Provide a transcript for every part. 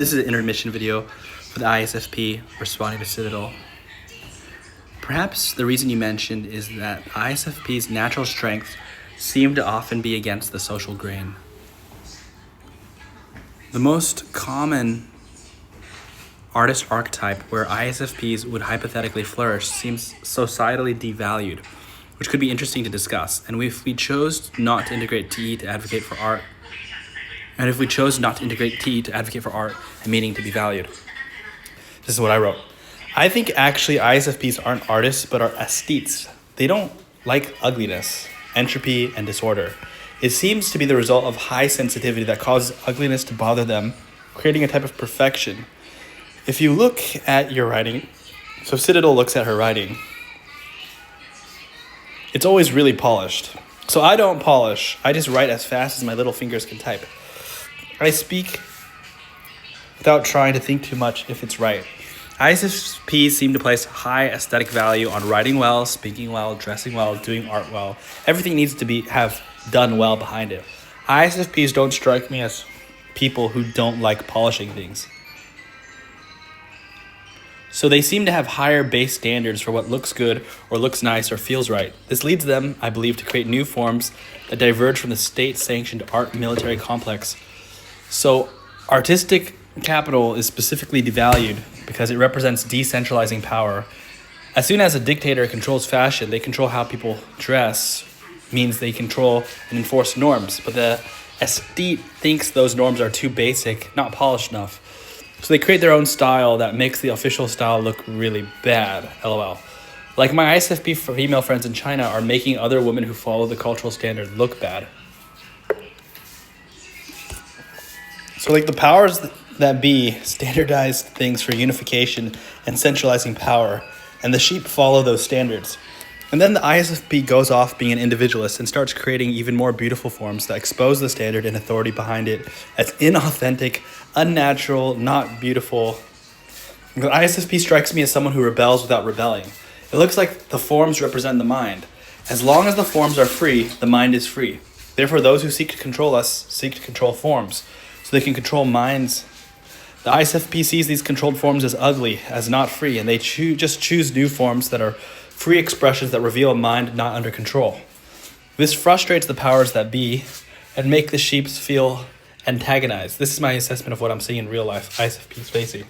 This is an intermission video for the ISFP responding to Citadel. Perhaps the reason you mentioned is that ISFP's natural strengths seem to often be against the social grain. The most common artist archetype where ISFPs would hypothetically flourish seems societally devalued, which could be interesting to discuss. And if we chose not to integrate TE to advocate for art, and meaning to be valued. This is what I wrote. I think actually ISFPs aren't artists, but are aesthetes. They don't like ugliness, entropy, and disorder. It seems to be the result of high sensitivity that causes ugliness to bother them, creating a type of perfection. If you look at your writing, so Citadel looks at her writing, it's always really polished. So I don't polish. I just write as fast as my little fingers can type. I speak without trying to think too much if it's right. ISFPs seem to place high aesthetic value on writing well, speaking well, dressing well, doing art well. Everything needs to have done well behind it. ISFPs don't strike me as people who don't like polishing things. So they seem to have higher base standards for what looks good or looks nice or feels right. This leads them, I believe, to create new forms that diverge from the state-sanctioned art military complex. So artistic capital is specifically devalued because it represents decentralizing power. As soon as a dictator controls fashion, they control how people dress, means they control and enforce norms. But the aesthete thinks those norms are too basic, not polished enough. So they create their own style that makes the official style look really bad, LOL. Like my ISFP female friends in China are making other women who follow the cultural standard look bad. So like the powers that be standardized things for unification and centralizing power, and the sheep follow those standards. And then the ISFP goes off being an individualist and starts creating even more beautiful forms that expose the standard and authority behind it as inauthentic, unnatural, not beautiful. The ISFP strikes me as someone who rebels without rebelling. It looks like the forms represent the mind. As long as the forms are free, the mind is free. Therefore, those who seek to control us seek to control forms, so they can control minds. The ISFP sees these controlled forms as ugly, as not free, and they just choose new forms that are free expressions that reveal a mind not under control. This frustrates the powers that be and make the sheeps feel antagonized. This is my assessment of what I'm seeing in real life, ISFPs facing.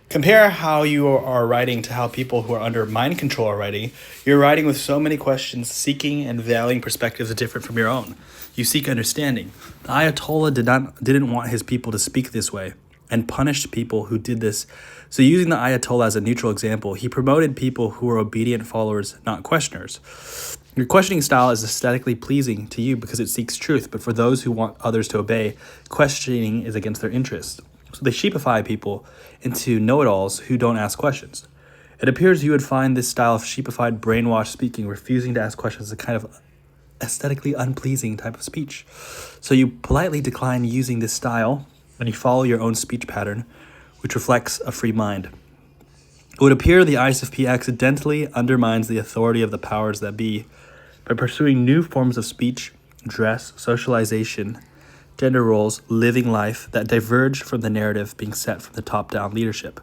Compare how you are writing to how people who are under mind control are writing. You're writing with so many questions, seeking and valuing perspectives different from your own. You seek understanding. The Ayatollah didn't want his people to speak this way and punished people who did this. So using the Ayatollah as a neutral example, he promoted people who were obedient followers, not questioners. Your questioning style is aesthetically pleasing to you because it seeks truth, but for those who want others to obey, questioning is against their interests. So they sheepify people into know-it-alls who don't ask questions. It appears you would find this style of sheepified brainwashed speaking, refusing to ask questions, a kind of aesthetically unpleasing type of speech. So you politely decline using this style and you follow your own speech pattern, which reflects a free mind. It would appear the ISFP accidentally undermines the authority of the powers that be by pursuing new forms of speech, dress, socialization, gender roles, living life that diverge from the narrative being set from the top-down leadership.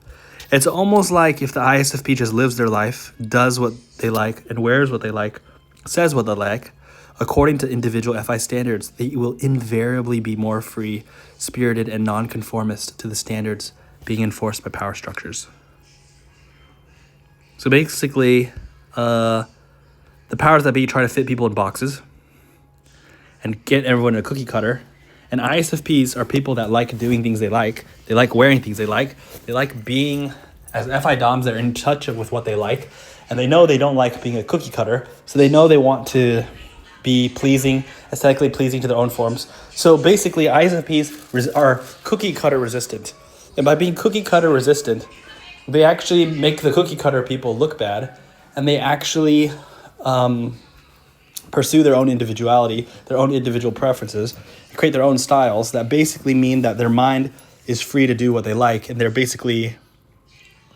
It's almost like if the ISFP just lives their life, does what they like, and wears what they like, says what they like, according to individual FI standards, they will invariably be more free, spirited, and nonconformist to the standards being enforced by power structures. So basically, the powers that be try to fit people in boxes and get everyone in a cookie cutter. And ISFPs are people that like doing things they like. They like wearing things they like. They like being, as FI DOMs, they're in touch with what they like. And they know they don't like being a cookie cutter. So they know they want to be pleasing, aesthetically pleasing to their own forms. So basically, ISFPs are cookie cutter resistant. And by being cookie cutter resistant, they actually make the cookie cutter people look bad. And they actually pursue their own individuality, their own individual preferences, create their own styles that basically mean that their mind is free to do what they like, and they're basically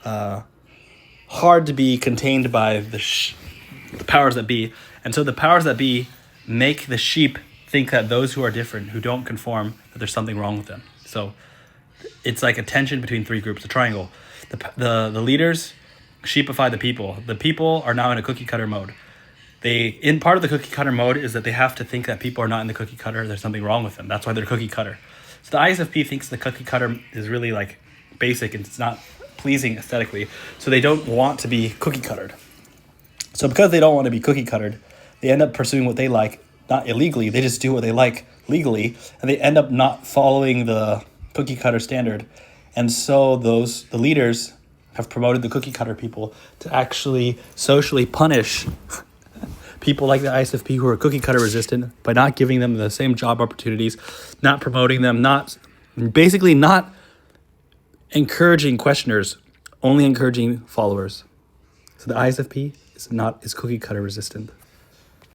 hard to be contained by the powers that be. And so the powers that be make the sheep think that those who are different, who don't conform, that there's something wrong with them. So it's like a tension between three groups, a triangle. The leaders sheepify the people. The people are now in a cookie cutter mode. In part of the cookie cutter mode is that they have to think that people are not in the cookie cutter. There's something wrong with them. That's why they're cookie cutter. So the ISFP thinks the cookie cutter is really like basic and it's not pleasing aesthetically. So they don't want to be cookie cuttered. So because they don't want to be cookie cuttered, they end up pursuing what they like, not illegally. They just do what they like legally, and they end up not following the cookie cutter standard. And so the leaders have promoted the cookie cutter people to actually socially punish people like the ISFP who are cookie cutter resistant by not giving them the same job opportunities, not promoting them, not encouraging questioners, only encouraging followers. So the ISFP is cookie cutter resistant.